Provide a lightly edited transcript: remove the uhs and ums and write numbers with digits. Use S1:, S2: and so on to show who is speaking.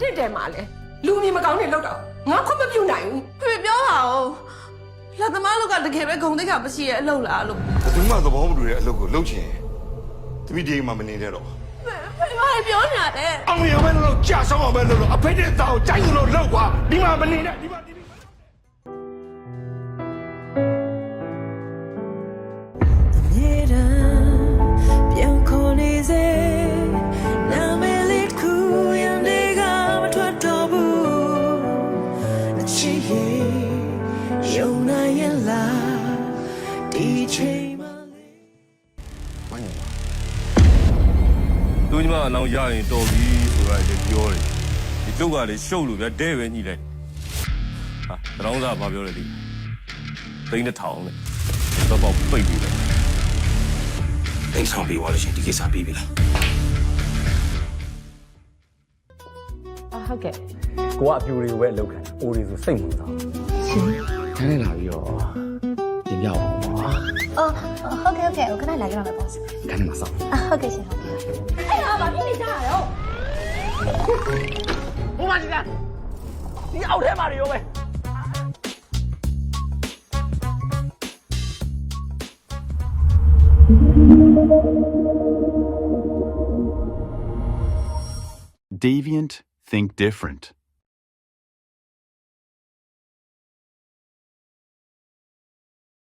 S1: တစ်တယ်မှာလဲလူမြင်မကောင်းနဲ့လောက်တော့ငါခွင့်မပြုနိုင်ဘူး
S2: ဖေပြောပါဦးလက်သမားလောက်ကတကယ်ပဲဂုံတိတ်ကမရှိရဲ့အလုပ်လားလို့
S3: ဘယ်သူမှသဘောမတူတဲ့အလုပ်ကိုလုပ်ချင်တမိဒီအိမ်မှာမနေတဲ့တော့
S2: ဖေဘာပြောညာတဲ့
S3: အောင်ရမယ်လို့ကြာဆောင်အောင်ပဲလို့အဖေတဲ့တောင်ကြိုက်လို့လောက်ကွာဒီမှာမနေနဲ့ဒီမှာ
S4: သူညီမအလောင်းရရင်တော်ပြီဆိုတာလည်းပြောတယ်ဒီလုတ်ကလည်းရှုပ်လို့ဗျာတဲ့ပဲညှိလိုက်ဟာတရောင်းစားဘာပြောလဲဒီသိန်း1000နဲ့တော့ပေါ့ပိတ်ပြီးတယ်
S5: တိတ်ဆောင်ပြီးသွားလို့ရှင်ဒီကိစ္စပြီးပြီလား
S6: ဟုတ်ကဲ့
S7: ကိုကအပြူတွေကိုပဲအလုပ်ခံအိုးတွေဆိုစိတ်မလို့သား
S5: ခန်းထဲလာပြီးတော့တင်ပြအောင်ပါ
S6: ဟုတ်ကဲ့ခဏလာကြပါမယ် boss
S5: ခန်းထဲမှာစောင့်
S6: ဟုတ်ကဲ့ရှင်ဟုတ်ကဲ့အဲ့ဒါဘာဖြစ်နေကြရတော့
S7: ဟိုမှာကြီးလားဒီအောက်ထဲမှာတွေရောပဲ
S8: Deviant think different.